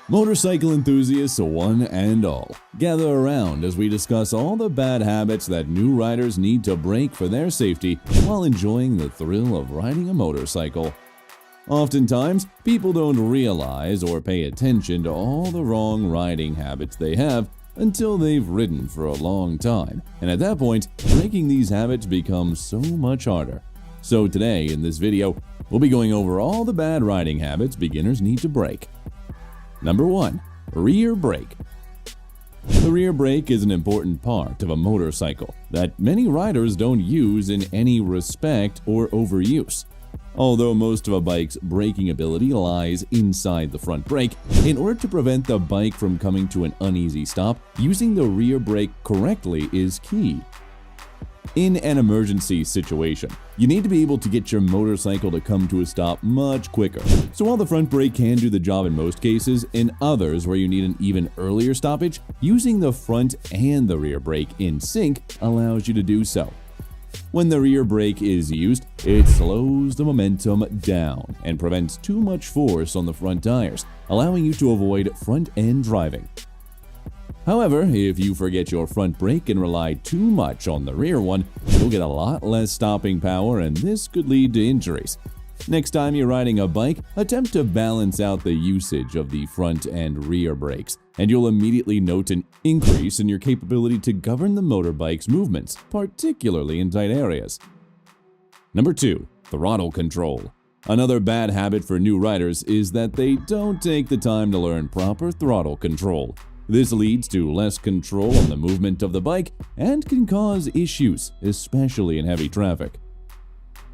Motorcycle enthusiasts, one and all, gather around as we discuss all the bad habits that new riders need to break for their safety while enjoying the thrill of riding a motorcycle. Oftentimes, people don't realize or pay attention to all the wrong riding habits they have until they've ridden for a long time, and at that point, breaking these habits becomes so much harder. So today, in this video, we'll be going over all the bad riding habits beginners need to break. Number 1. Rear brake. The rear brake is an important part of a motorcycle that many riders don't use in any respect or overuse. Although most of a bike's braking ability lies inside the front brake, in order to prevent the bike from coming to an uneasy stop, using the rear brake correctly is key. In an emergency situation, you need to be able to get your motorcycle to come to a stop much quicker. So while the front brake can do the job in most cases, in others where you need an even earlier stoppage, using the front and the rear brake in sync allows you to do so. When the rear brake is used, it slows the momentum down and prevents too much force on the front tires, allowing you to avoid front-end driving. However, if you forget your front brake and rely too much on the rear one, you'll get a lot less stopping power, and this could lead to injuries. Next time you're riding a bike, attempt to balance out the usage of the front and rear brakes, and you'll immediately note an increase in your capability to govern the motorbike's movements, particularly in tight areas. Number 2. Throttle control. Another bad habit for new riders is that they don't take the time to learn proper throttle control. This leads to less control on the movement of the bike and can cause issues, especially in heavy traffic.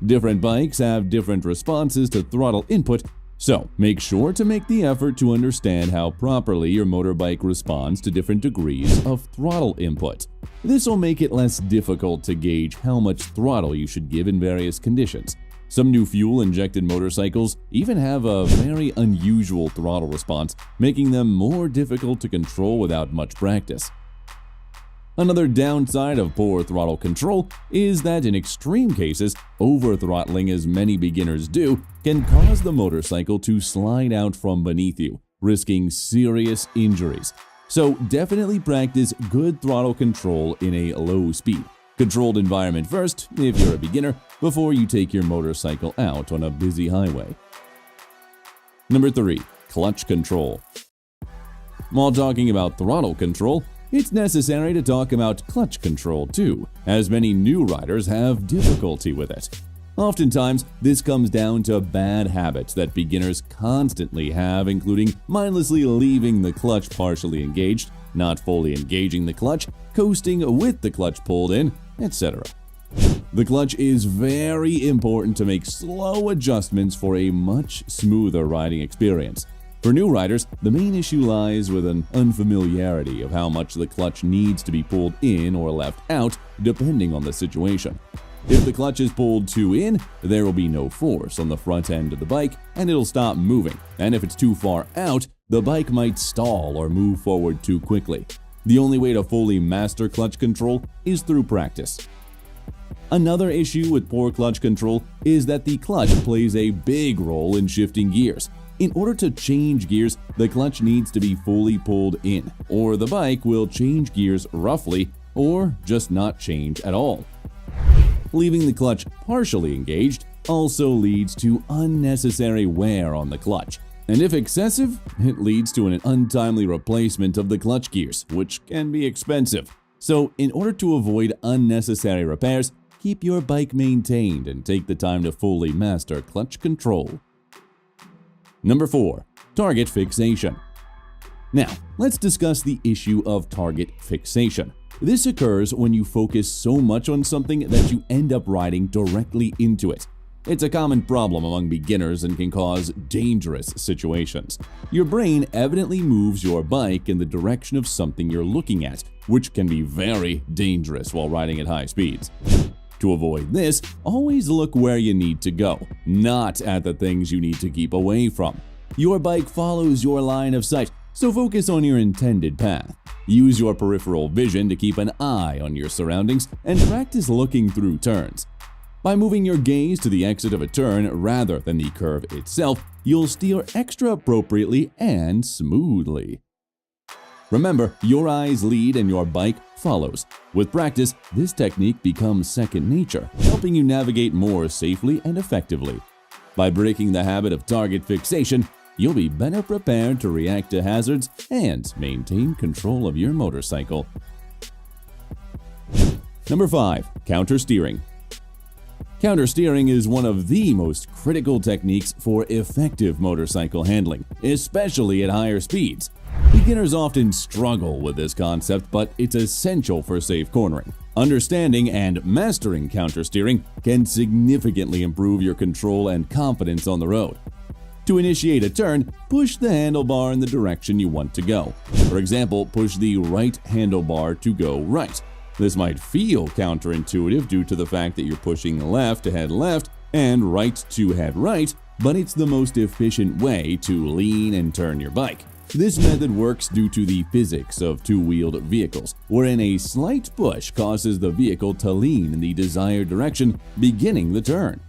Different bikes have different responses to throttle input, so make sure to make the effort to understand how properly your motorbike responds to different degrees of throttle input. This will make it less difficult to gauge how much throttle you should give in various conditions. Some new fuel-injected motorcycles even have a very unusual throttle response, making them more difficult to control without much practice. Another downside of poor throttle control is that in extreme cases, over-throttling, as many beginners do, can cause the motorcycle to slide out from beneath you, risking serious injuries. So definitely practice good throttle control in a low speed, controlled environment first if you're a beginner, before you take your motorcycle out on a busy highway. Number 3. Clutch control. While talking about throttle control, it's necessary to talk about clutch control too, as many new riders have difficulty with it. Oftentimes, this comes down to bad habits that beginners constantly have, including mindlessly leaving the clutch partially engaged, not fully engaging the clutch, coasting with the clutch pulled in, etc. The clutch is very important to make slow adjustments for a much smoother riding experience. For new riders, the main issue lies with an unfamiliarity of how much the clutch needs to be pulled in or left out, depending on the situation. If the clutch is pulled too in, there will be no force on the front end of the bike and it'll stop moving, and if it's too far out, the bike might stall or move forward too quickly. The only way to fully master clutch control is through practice. Another issue with poor clutch control is that the clutch plays a big role in shifting gears. In order to change gears, the clutch needs to be fully pulled in, or the bike will change gears roughly or just not change at all. Leaving the clutch partially engaged also leads to unnecessary wear on the clutch, and if excessive, it leads to an untimely replacement of the clutch gears, which can be expensive. So, in order to avoid unnecessary repairs, keep your bike maintained and take the time to fully master clutch control. Number 4. Target fixation. Now, let's discuss the issue of target fixation. This occurs when you focus so much on something that you end up riding directly into it. It's a common problem among beginners and can cause dangerous situations. Your brain evidently moves your bike in the direction of something you're looking at, which can be very dangerous while riding at high speeds. To avoid this, always look where you need to go, not at the things you need to keep away from. Your bike follows your line of sight, so focus on your intended path. Use your peripheral vision to keep an eye on your surroundings and practice looking through turns. By moving your gaze to the exit of a turn rather than the curve itself, you'll steer extra appropriately and smoothly. Remember, your eyes lead and your bike follows. With practice, this technique becomes second nature, helping you navigate more safely and effectively. By breaking the habit of target fixation, you'll be better prepared to react to hazards and maintain control of your motorcycle. Number 5. Counter-steering. Counter-steering is one of the most critical techniques for effective motorcycle handling, especially at higher speeds. Beginners often struggle with this concept, but it's essential for safe cornering. Understanding and mastering counter-steering can significantly improve your control and confidence on the road. To initiate a turn, push the handlebar in the direction you want to go. For example, push the right handlebar to go right. This might feel counterintuitive due to the fact that you're pushing left to head left and right to head right, but it's the most efficient way to lean and turn your bike. This method works due to the physics of two-wheeled vehicles, wherein a slight push causes the vehicle to lean in the desired direction, beginning the turn.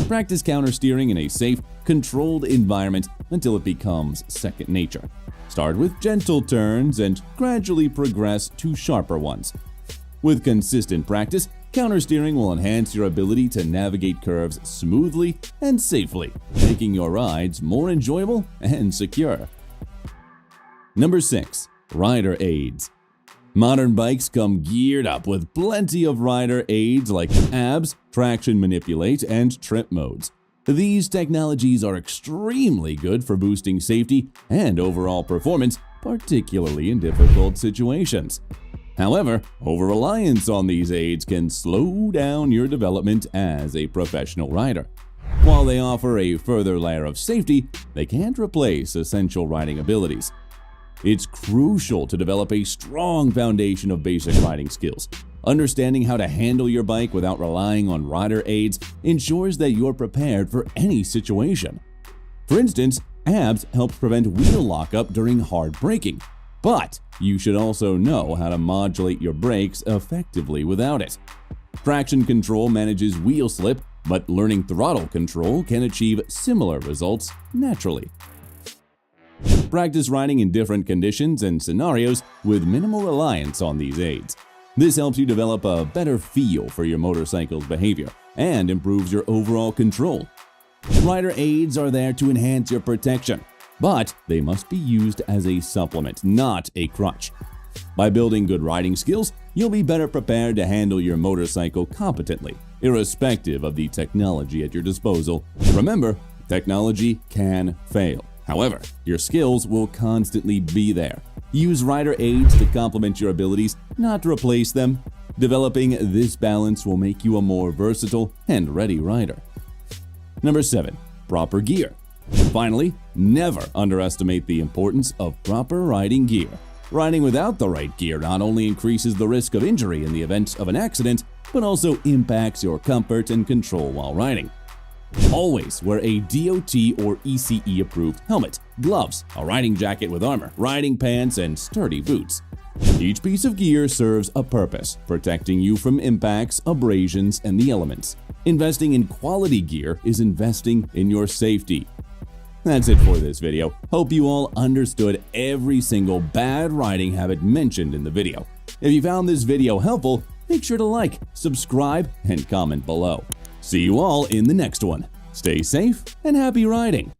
Practice counter-steering in a safe, controlled environment until it becomes second nature. Start with gentle turns and gradually progress to sharper ones. With consistent practice, counter-steering will enhance your ability to navigate curves smoothly and safely, making your rides more enjoyable and secure. Number 6. Rider aids. Modern bikes come geared up with plenty of rider aids like ABS, traction manipulate, and trip modes. These technologies are extremely good for boosting safety and overall performance, particularly in difficult situations. However, over-reliance on these aids can slow down your development as a professional rider. While they offer a further layer of safety, they can't replace essential riding abilities. It's crucial to develop a strong foundation of basic riding skills. Understanding how to handle your bike without relying on rider aids ensures that you're prepared for any situation. For instance, ABS helps prevent wheel lockup during hard braking, but you should also know how to modulate your brakes effectively without it. Traction control manages wheel slip, but learning throttle control can achieve similar results naturally. Practice riding in different conditions and scenarios with minimal reliance on these aids. This helps you develop a better feel for your motorcycle's behavior and improves your overall control. Rider aids are there to enhance your protection, but they must be used as a supplement, not a crutch. By building good riding skills, you'll be better prepared to handle your motorcycle competently, irrespective of the technology at your disposal. Remember, technology can fail. However, your skills will constantly be there. Use rider aids to complement your abilities, not to replace them. Developing this balance will make you a more versatile and ready rider. Number 7. Proper gear. Finally, never underestimate the importance of proper riding gear. Riding without the right gear not only increases the risk of injury in the event of an accident, but also impacts your comfort and control while riding. Always wear a DOT or ECE approved helmet, gloves, a riding jacket with armor, riding pants, and sturdy boots. Each piece of gear serves a purpose, protecting you from impacts, abrasions, and the elements. Investing in quality gear is investing in your safety. That's it for this video. Hope you all understood every single bad riding habit mentioned in the video. If you found this video helpful, make sure to like, subscribe, and comment below. See you all in the next one. Stay safe and happy riding!